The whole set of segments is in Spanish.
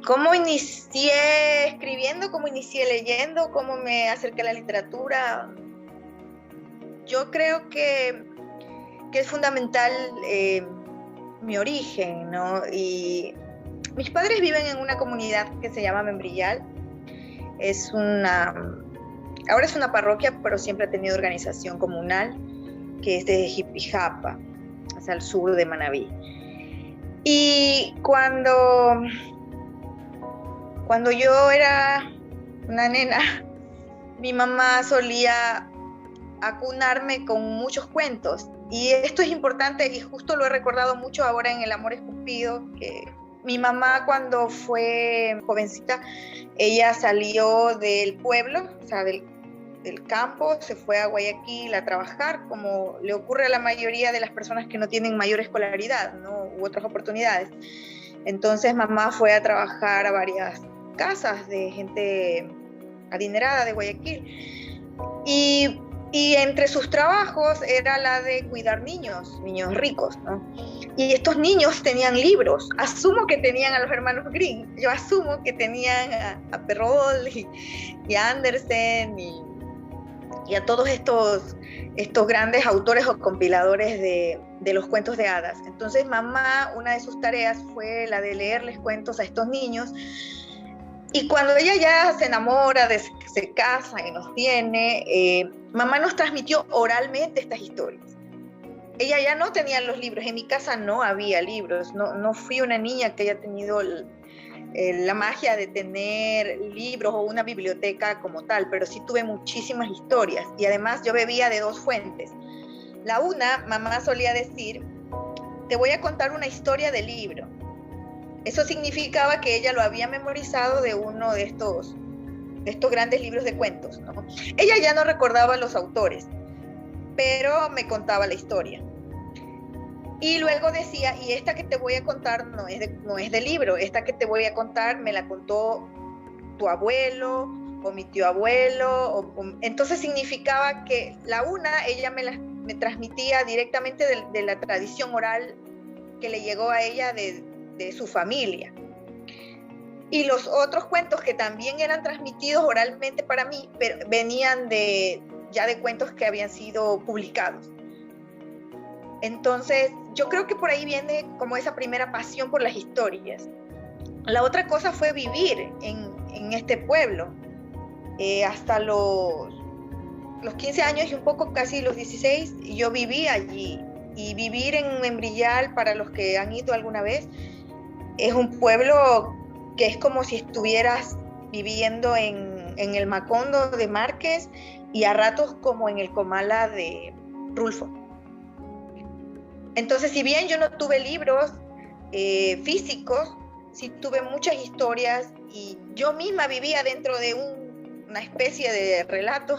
¿Cómo inicié escribiendo? ¿Cómo inicié leyendo? ¿Cómo me acerqué a la literatura? Yo creo que es fundamental mi origen, ¿no? Y mis padres viven en una comunidad que se llama Membrillal. Ahora es una parroquia, pero siempre ha tenido organización comunal, que es de Jipijapa, hacia el sur de Manabí. Y cuando yo era una nena, mi mamá solía acunarme con muchos cuentos. Y esto es importante y justo lo he recordado mucho ahora en El amor escupido, que mi mamá cuando fue jovencita, ella salió del pueblo, o sea, del campo, se fue a Guayaquil a trabajar, como le ocurre a la mayoría de las personas que no tienen mayor escolaridad, ¿no? U otras oportunidades. Entonces mamá fue a trabajar a varias casas de gente adinerada de Guayaquil. Y entre sus trabajos era la de cuidar niños ricos, ¿no? Y estos niños tenían libros. Asumo que tenían a los hermanos Grimm. Yo asumo que tenían a Perrault y a Andersen y a todos estos grandes autores o compiladores de los cuentos de hadas. Entonces mamá, una de sus tareas fue la de leerles cuentos a estos niños. Y cuando ella ya se enamora, se casa y nos tiene, mamá nos transmitió oralmente estas historias. Ella ya no tenía los libros, en mi casa no había libros, no fui una niña que haya tenido la magia de tener libros o una biblioteca como tal, pero sí tuve muchísimas historias y además yo bebía de dos fuentes. La una, mamá solía decir, te voy a contar una historia del libro. Eso significaba que ella lo había memorizado de uno de estos grandes libros de cuentos, ¿no? Ella ya no recordaba los autores, pero me contaba la historia. Y luego decía, y esta que te voy a contar no es de libro, esta que te voy a contar me la contó tu abuelo o mi tío abuelo. Entonces significaba que ella me transmitía directamente de la tradición oral que le llegó a ella de su familia. Y los otros cuentos que también eran transmitidos oralmente para mí, pero venían ya de cuentos que habían sido publicados. Entonces, yo creo que por ahí viene como esa primera pasión por las historias. La otra cosa fue vivir en este pueblo. Hasta los 15 años y un poco, casi los 16, yo viví allí. Y vivir en Membrillal, para los que han ido alguna vez, es un pueblo que es como si estuvieras viviendo en el Macondo de Márquez y a ratos como en el Comala de Rulfo. Entonces, si bien yo no tuve libros físicos, sí tuve muchas historias y yo misma vivía dentro de una especie de relato.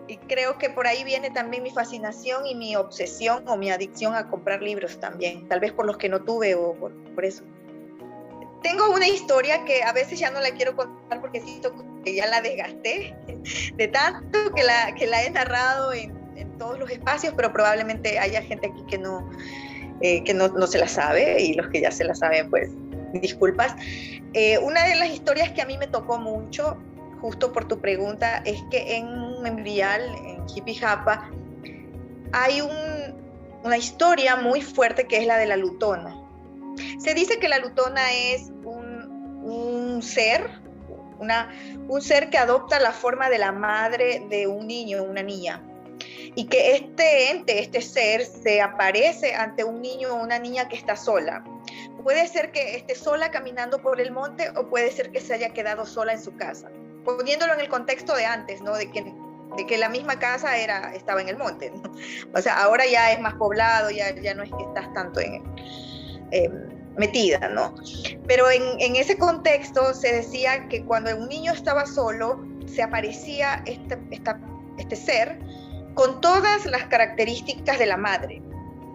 Y creo que por ahí viene también mi fascinación y mi obsesión o mi adicción a comprar libros también, tal vez por los que no tuve o por eso. Tengo una historia que a veces ya no la quiero contar porque siento que ya la desgasté de tanto que la he narrado en todos los espacios, pero probablemente haya gente aquí que no se la sabe y los que ya se la saben, pues disculpas. Una de las historias que a mí me tocó mucho, justo por tu pregunta, es que en Membrillal, en Jipijapa, hay una historia muy fuerte que es la de la lutona. Se dice que la lutona es un ser que adopta la forma de la madre de un niño o una niña, y que este ser se aparece ante un niño o una niña que está sola. Puede ser que esté sola caminando por el monte o puede ser que se haya quedado sola en su casa, poniéndolo en el contexto de antes, ¿no? De que la misma casa estaba en el monte, ¿no? O sea, ahora ya es más poblado, ya no es que estás tanto metida, ¿no? Pero en ese contexto se decía que cuando un niño estaba solo, se aparecía este ser con todas las características de la madre.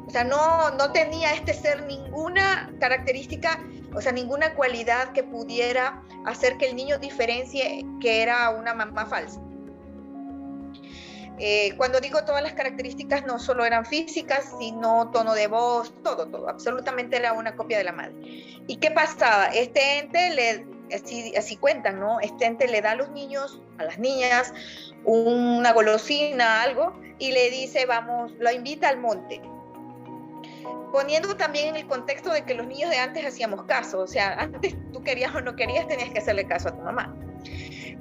O sea, no tenía este ser ninguna característica, o sea, ninguna cualidad que pudiera hacer que el niño diferencie que era una mamá falsa. Cuando digo todas las características, no solo eran físicas, sino tono de voz, todo, absolutamente era una copia de la madre. ¿Y qué pasaba? Este ente, así cuentan, ¿no? Este ente le da a los niños, a las niñas, una golosina, algo, y le dice, vamos, lo invita al monte. Poniendo también en el contexto de que los niños de antes hacíamos caso, o sea, antes tú querías o no querías, tenías que hacerle caso a tu mamá.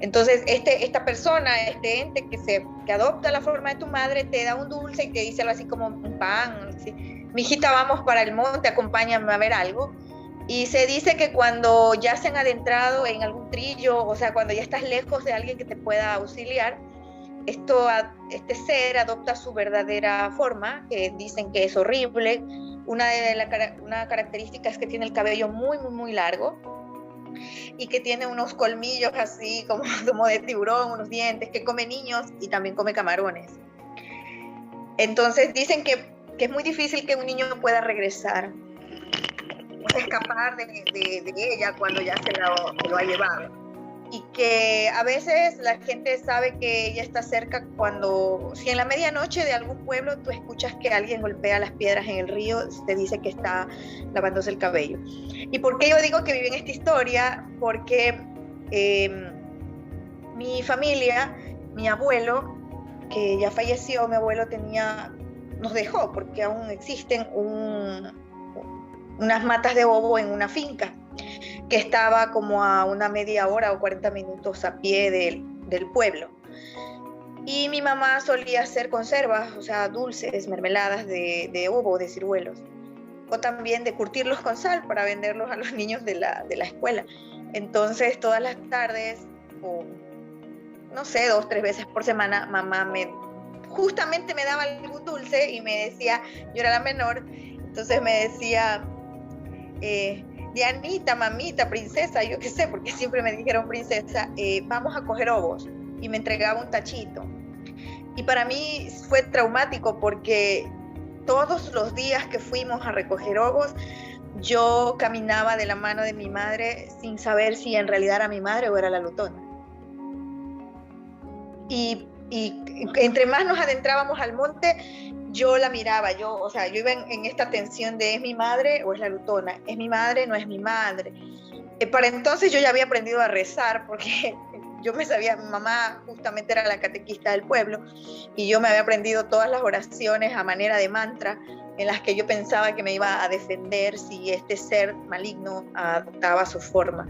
Entonces, esta persona, este ente que adopta la forma de tu madre, te da un dulce y te dice algo así como un pan, así, mijita, vamos para el monte, acompáñame a ver algo. Y se dice que cuando ya se han adentrado en algún trillo, o sea, cuando ya estás lejos de alguien que te pueda auxiliar, este ser adopta su verdadera forma, que dicen que es horrible. Una característica es que tiene el cabello muy, muy, muy largo y que tiene unos colmillos así como de tiburón, unos dientes, que come niños y también come camarones. Entonces dicen que es muy difícil que un niño pueda regresar, escapar de ella cuando ya se lo ha llevado. Y que a veces la gente sabe que ella está cerca si en la medianoche de algún pueblo tú escuchas que alguien golpea las piedras en el río, te dice que está lavándose el cabello. ¿Y por qué yo digo que viví en esta historia? Porque mi familia, mi abuelo, que ya falleció, mi abuelo nos dejó, porque aún existen unas matas de bobo en una finca que estaba como a una media hora o 40 minutos a pie del pueblo. Y mi mamá solía hacer conservas, o sea, dulces, mermeladas de uvo, de ciruelos, o también de curtirlos con sal para venderlos a los niños de la escuela. Entonces, todas las tardes, o no sé, 2 o 3 veces por semana, mamá justamente me daba algún dulce y me decía, yo era la menor, entonces me decía, Dianita, mamita, princesa, yo qué sé, porque siempre me dijeron princesa, vamos a coger ovos, y me entregaba un tachito. Y para mí fue traumático porque todos los días que fuimos a recoger ovos, yo caminaba de la mano de mi madre sin saber si en realidad era mi madre o era la lutona. Y entre más nos adentrábamos al monte, yo la miraba, yo iba en esta tensión de ¿es mi madre o es la lutona? ¿Es mi madre? ¿No es mi madre? Para entonces yo ya había aprendido a rezar porque yo me sabía, mi mamá justamente era la catequista del pueblo y yo me había aprendido todas las oraciones a manera de mantra en las que yo pensaba que me iba a defender si este ser maligno adoptaba su forma.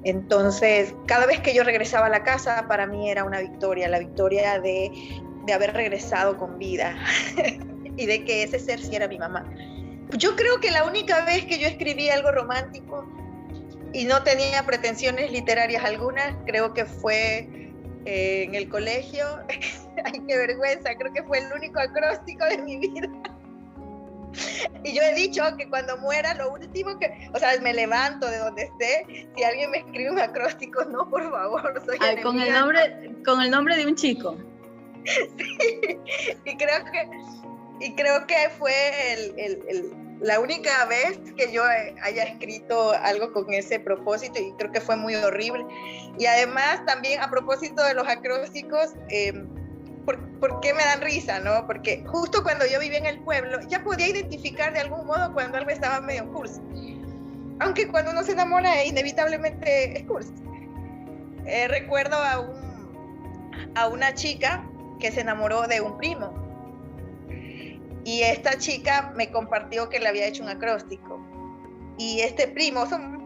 Entonces, cada vez que yo regresaba a la casa, para mí era una victoria, la victoria de haber regresado con vida y de que ese ser sí era mi mamá. Yo creo que la única vez que yo escribí algo romántico y no tenía pretensiones literarias algunas, creo que fue en el colegio. Ay, qué vergüenza, creo que fue el único acróstico de mi vida. Y yo he dicho que cuando muera, lo último me levanto de donde esté, si alguien me escribe un acróstico, no, por favor, soy enemiga. Con el nombre de un chico. Sí, y creo que fue la única vez que yo haya escrito algo con ese propósito, y creo que fue muy horrible. Y además también a propósito de los acrósticos, ¿por qué me dan risa, no? Porque justo cuando yo vivía en el pueblo ya podía identificar de algún modo cuando algo estaba medio cursi, aunque cuando uno se enamora inevitablemente es cursi. Recuerdo a una chica que se enamoró de un primo, y esta chica me compartió que le había hecho un acróstico, y este primo,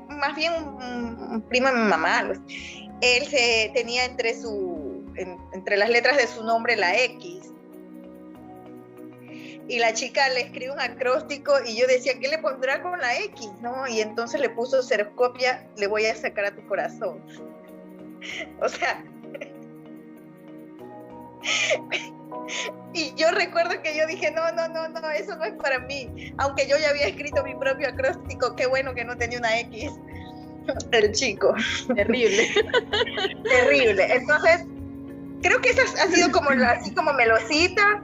más bien un primo de mi mamá, él tenía entre las letras de su nombre la X, y la chica le escribe un acróstico y yo decía, ¿qué le pondrá con la X? ¿No? Y entonces le puso Xeroscopia, le voy a sacar a tu corazón. O sea, y yo recuerdo que yo dije, no, eso no es para mí, aunque yo ya había escrito mi propio acróstico. Qué bueno que no tenía una X el chico. Terrible. Terrible. Entonces, creo que esa ha sido así como melosita,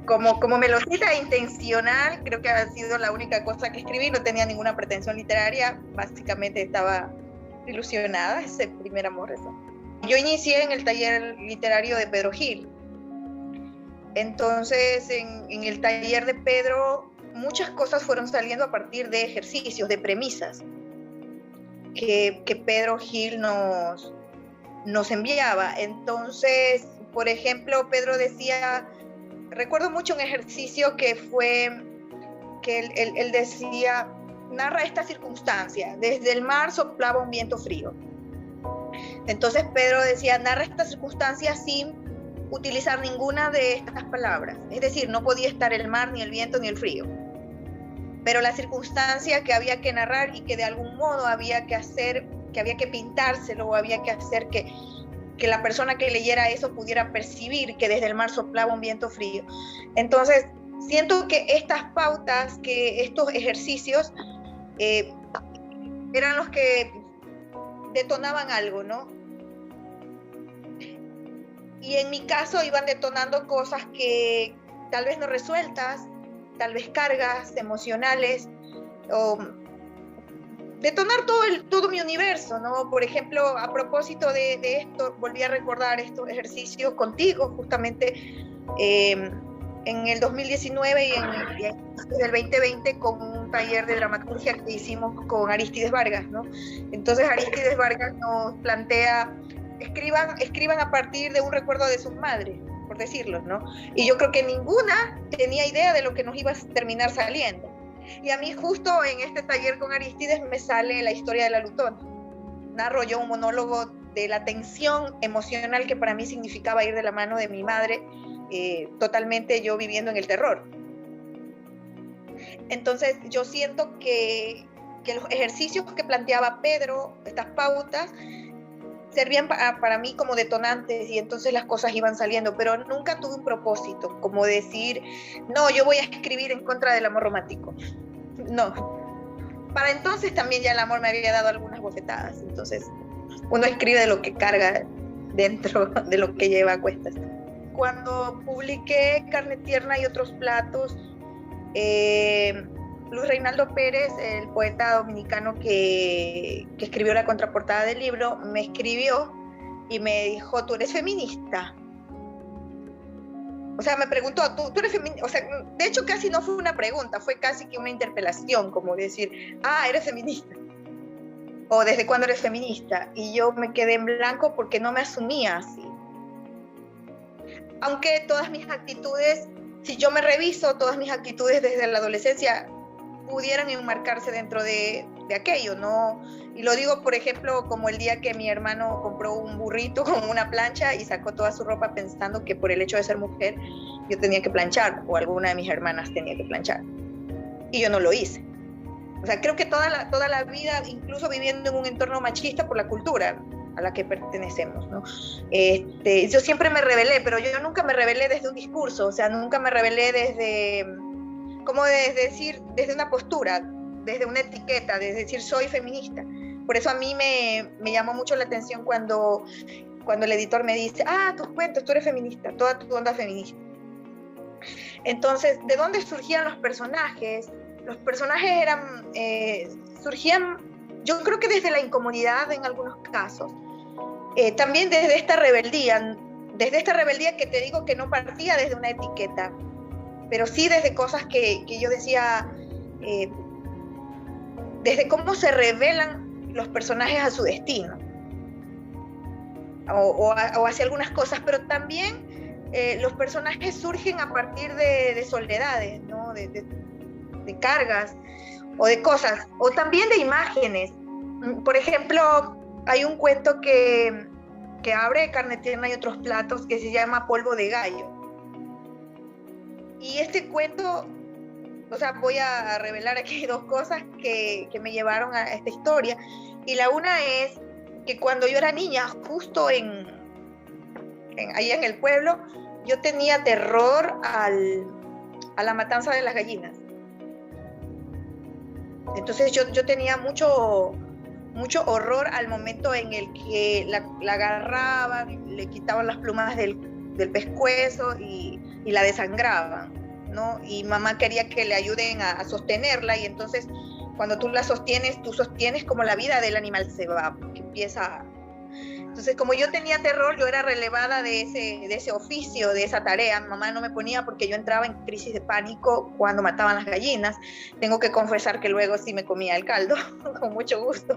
como melosita intencional. Creo que ha sido la única cosa que escribí, no tenía ninguna pretensión literaria, básicamente estaba ilusionada, ese primer amor. Eso. Yo inicié en el taller literario de Pedro Gil, Entonces, en el taller de Pedro, muchas cosas fueron saliendo a partir de ejercicios, de premisas que Pedro Gil nos enviaba. Entonces, por ejemplo, Pedro decía, recuerdo mucho un ejercicio que él decía, narra esta circunstancia, desde el mar soplaba un viento frío. Entonces Pedro decía, narra esta circunstancia sin utilizar ninguna de estas palabras, es decir, no podía estar el mar, ni el viento, ni el frío, pero la circunstancia que había que narrar y que de algún modo había que hacer, que había que pintárselo, o había que hacer que la persona que leyera eso pudiera percibir que desde el mar soplaba un viento frío. Entonces, siento que estas pautas, que estos ejercicios eran los que detonaban algo, ¿no? Y en mi caso iban detonando cosas que tal vez no resueltas, tal vez cargas emocionales, o detonar todo mi universo, ¿no? Por ejemplo, a propósito de esto, volví a recordar estos ejercicios contigo, justamente en el 2019 y en el 2020, con un taller de dramaturgia que hicimos con Aristides Vargas, ¿no? Entonces Aristides Vargas nos plantea, escriban a partir de un recuerdo de sus madres, por decirlo, ¿no? Y yo creo que ninguna tenía idea de lo que nos iba a terminar saliendo. Y a mí justo en este taller con Aristides me sale la historia de la Lutona. Narro yo un monólogo de la tensión emocional que para mí significaba ir de la mano de mi madre, totalmente yo viviendo en el terror. Entonces yo siento que los ejercicios que planteaba Pedro, estas pautas, servían para mí como detonantes, y entonces las cosas iban saliendo, pero nunca tuve un propósito, como decir, no, yo voy a escribir en contra del amor romántico. No. Para entonces también ya el amor me había dado algunas bofetadas, entonces uno escribe de lo que carga dentro, de lo que lleva a cuestas. Cuando publiqué Carne Tierna y otros platos, Luis Reinaldo Pérez, el poeta dominicano que escribió la contraportada del libro, me escribió y me dijo, ¿tú eres feminista? O sea, me preguntó, ¿tú eres feminista? O sea, de hecho casi no fue una pregunta, fue casi que una interpelación, como decir, ¿eres feminista? O ¿desde cuándo eres feminista? Y yo me quedé en blanco porque no me asumía así. Aunque todas mis actitudes, si yo me reviso, todas mis actitudes desde la adolescencia pudieran enmarcarse dentro de aquello, ¿no? Y lo digo, por ejemplo, como el día que mi hermano compró un burrito con una plancha y sacó toda su ropa pensando que por el hecho de ser mujer yo tenía que planchar, o alguna de mis hermanas tenía que planchar. Y yo no lo hice. O sea, creo que toda la vida, incluso viviendo en un entorno machista por la cultura a la que pertenecemos, ¿no? Yo siempre me rebelé, pero yo nunca me rebelé desde un discurso, o sea, nunca me rebelé desde, como decir, desde una postura, desde una etiqueta, desde decir soy feminista. Por eso a mí me llamó mucho la atención cuando el editor me dice, tus cuentos, tú eres feminista, toda tu onda feminista. Entonces, ¿de dónde surgían los personajes? Los personajes surgían, yo creo que desde la incomodidad en algunos casos. También desde esta rebeldía que te digo que no partía desde una etiqueta, pero sí desde cosas que yo decía, desde cómo se revelan los personajes a su destino, o hacia algunas cosas, pero también los personajes surgen a partir de soledades, ¿no? de cargas, o de cosas, o también de imágenes. Por ejemplo, hay un cuento que abre Carne Tierna y otros platos, que se llama Polvo de Gallo. Y este cuento, o sea, voy a revelar aquí dos cosas que me llevaron a esta historia. Y la una es que cuando yo era niña, justo allá en el pueblo, yo tenía terror a la matanza de las gallinas. Entonces yo tenía mucho horror al momento en el que la agarraban, le quitaban las plumas del pescuezo y la desangraban, ¿no? Y mamá quería que le ayuden a sostenerla, y entonces cuando tú la sostienes, tú sostienes como la vida del animal se va, porque empieza... Entonces, como yo tenía terror, yo era relevada de ese oficio, de esa tarea. Mi mamá no me ponía porque yo entraba en crisis de pánico cuando mataban las gallinas. Tengo que confesar que luego sí me comía el caldo, con mucho gusto,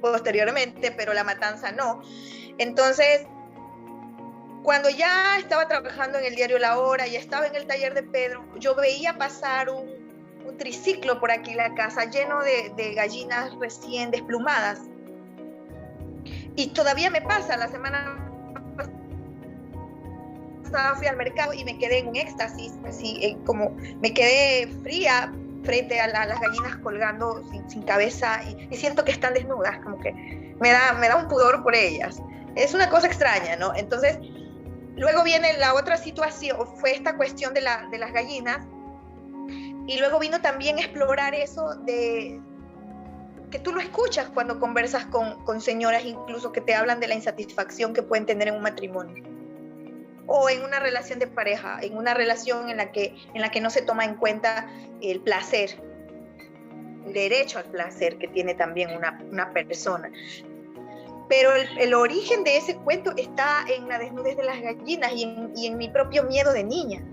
posteriormente, pero la matanza no. Entonces, cuando ya estaba trabajando en el diario La Hora, ya estaba en el taller de Pedro, yo veía pasar un triciclo por aquí la casa lleno de gallinas recién desplumadas. Y todavía me pasa, la semana pasada fui al mercado y me quedé en un éxtasis, así como me quedé fría frente a las gallinas colgando sin cabeza y siento que están desnudas, como que me da un pudor por ellas. Es una cosa extraña, ¿no? Entonces, luego viene la otra situación, fue esta cuestión de las gallinas, y luego vino también explorar eso de que tú lo escuchas cuando conversas con señoras incluso que te hablan de la insatisfacción que pueden tener en un matrimonio o en una relación de pareja, en una relación en la que no se toma en cuenta el placer, el derecho al placer que tiene también una persona. Pero el origen de ese cuento está en la desnudez de las gallinas y en mi propio miedo de niña.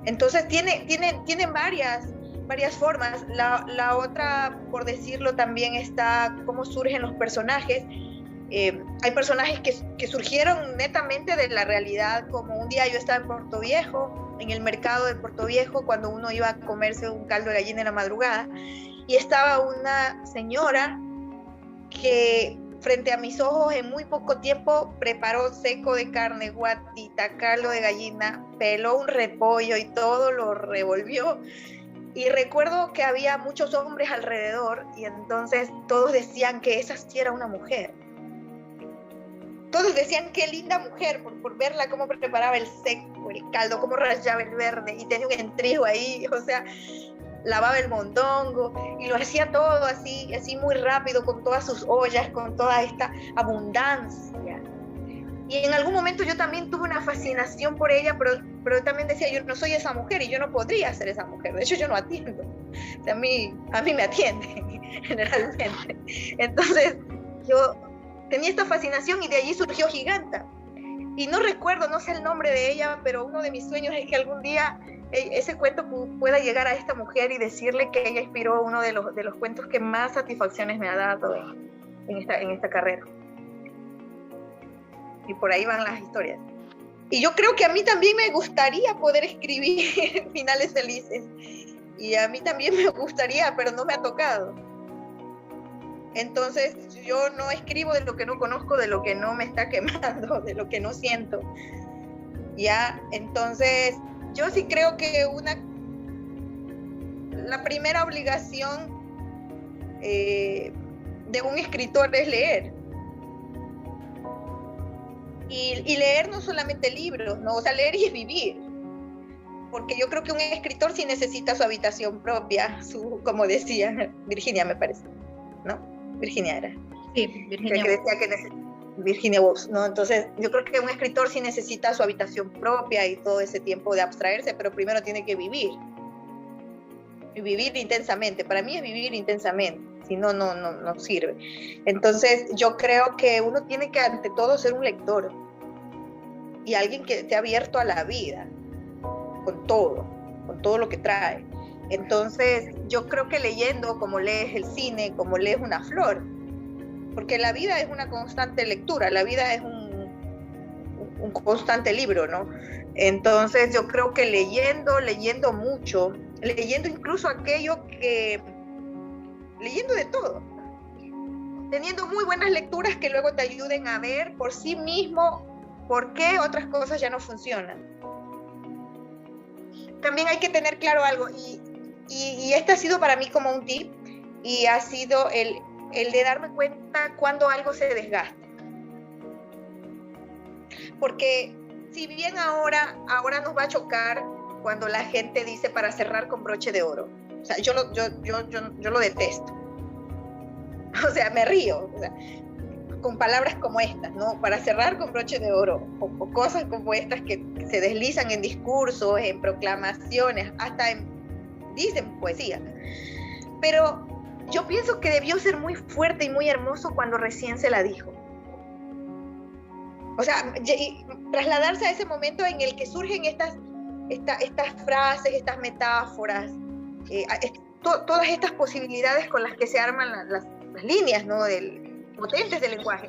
Entonces tiene varias formas. La otra, por decirlo, también está cómo surgen los personajes. Hay personajes que surgieron netamente de la realidad, como un día yo estaba en Puerto Viejo, en el mercado de Puerto Viejo, cuando uno iba a comerse un caldo de gallina en la madrugada, y estaba una señora que frente a mis ojos en muy poco tiempo preparó seco de carne, guatita, caldo de gallina, peló un repollo y todo lo revolvió. Y recuerdo que había muchos hombres alrededor y entonces todos decían que esa sí era una mujer. Todos decían qué linda mujer por verla cómo preparaba el seco, el caldo, cómo rallaba el verde y tenía un entrijo ahí, o sea, lavaba el mondongo y lo hacía todo así muy rápido, con todas sus ollas, con toda esta abundancia. Y en algún momento yo también tuve una fascinación por ella, pero también decía, yo no soy esa mujer y yo no podría ser esa mujer. De hecho, yo no atiendo. O sea, a mí me atienden generalmente. Entonces, yo tenía esta fascinación y de allí surgió Giganta. Y no recuerdo, no sé el nombre de ella, pero uno de mis sueños es que algún día ese cuento pueda llegar a esta mujer y decirle que ella inspiró uno de los cuentos que más satisfacciones me ha dado en esta carrera. Y por ahí van las historias. Y yo creo que a mí también me gustaría poder escribir finales felices. Y a mí también me gustaría, pero no me ha tocado. Entonces yo no escribo de lo que no conozco, de lo que no me está quemando, de lo que no siento. Ya, entonces yo sí creo que la primera obligación de un escritor es leer. Y leer no solamente libros, ¿no? O sea, leer y vivir. Porque yo creo que un escritor sí necesita su habitación propia, como decía Virginia, me parece, ¿no? Virginia era. Sí, Virginia. Que decía que Virginia Woolf, ¿no? Entonces, yo creo que un escritor sí necesita su habitación propia y todo ese tiempo de abstraerse, pero primero tiene que vivir. Y vivir intensamente. Para mí es vivir intensamente. Si no, no sirve. Entonces, yo creo que uno tiene que, ante todo, ser un lector. Y alguien que esté abierto a la vida. Con todo lo que trae. Entonces, yo creo que leyendo, como lees el cine, como lees una flor, porque la vida es una constante lectura, la vida es un constante libro, ¿no? Entonces, yo creo que leyendo mucho, leyendo incluso aquello que... leyendo de todo, teniendo muy buenas lecturas que luego te ayuden a ver por sí mismo por qué otras cosas ya no funcionan. También hay que tener claro algo, y este ha sido para mí como un tip, y ha sido el de darme cuenta cuando algo se desgasta. Porque si bien ahora nos va a chocar cuando la gente dice para cerrar con broche de oro. O sea, yo lo detesto. O sea, me río. O sea, con palabras como estas, ¿no? Para cerrar con broche de oro. O cosas como estas que se deslizan en discursos, en proclamaciones, hasta dicen poesía. Pero yo pienso que debió ser muy fuerte y muy hermoso cuando recién se la dijo. O sea, trasladarse a ese momento en el que surgen estas frases, estas metáforas, todas estas posibilidades con las que se arman las líneas, ¿no? Potentes del lenguaje.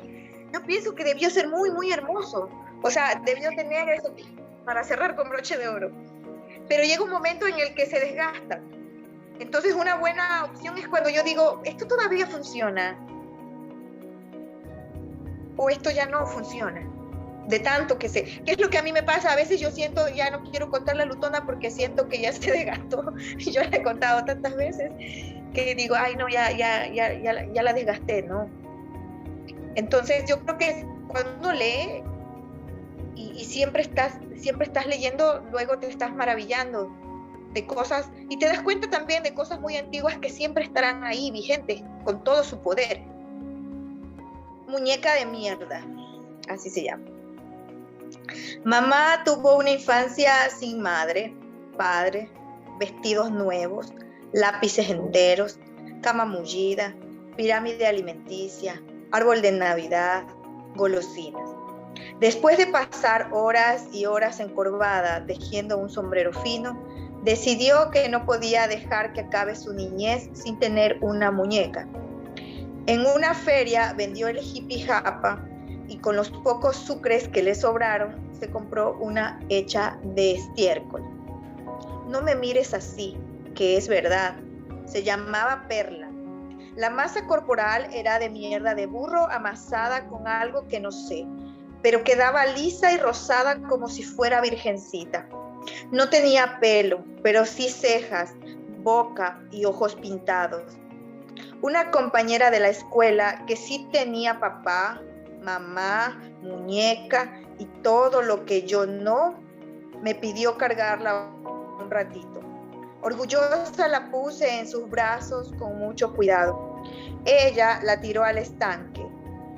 Yo pienso que debió ser muy, muy hermoso. O sea, debió tener eso para cerrar con broche de oro. Pero llega un momento en el que se desgasta. Entonces, una buena opción es cuando yo digo, ¿esto todavía funciona? ¿O esto ya no funciona? De tanto que sé. ¿Qué es lo que a mí me pasa? A veces yo siento, ya no quiero contar la Lutona porque siento que ya se desgastó. Yo la he contado tantas veces que digo, ay no, ya la desgasté, ¿no? Entonces yo creo que cuando uno lee y siempre estás leyendo, luego te estás maravillando de cosas y te das cuenta también de cosas muy antiguas que siempre estarán ahí vigentes con todo su poder. Muñeca de mierda, así se llama. Mamá tuvo una infancia sin madre, padre, vestidos nuevos, lápices enteros, cama mullida, pirámide alimenticia, árbol de Navidad, golosinas. Después de pasar horas y horas encorvada tejiendo un sombrero fino, decidió que no podía dejar que acabe su niñez sin tener una muñeca. En una feria vendió el hippie japa y con los pocos sucres que le sobraron, se compró una hecha de estiércol. No me mires así, que es verdad. Se llamaba Perla. La masa corporal era de mierda de burro amasada con algo que no sé, pero quedaba lisa y rosada como si fuera virgencita. No tenía pelo, pero sí cejas, boca y ojos pintados. Una compañera de la escuela que sí tenía papá, mamá, muñeca y todo lo que yo no, me pidió cargarla un ratito. Orgullosa la puse en sus brazos con mucho cuidado. Ella la tiró al estanque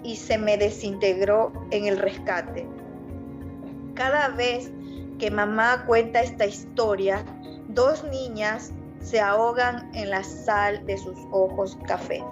y se me desintegró en el rescate. Cada vez que mamá cuenta esta historia, 2 niñas se ahogan en la sal de sus ojos café.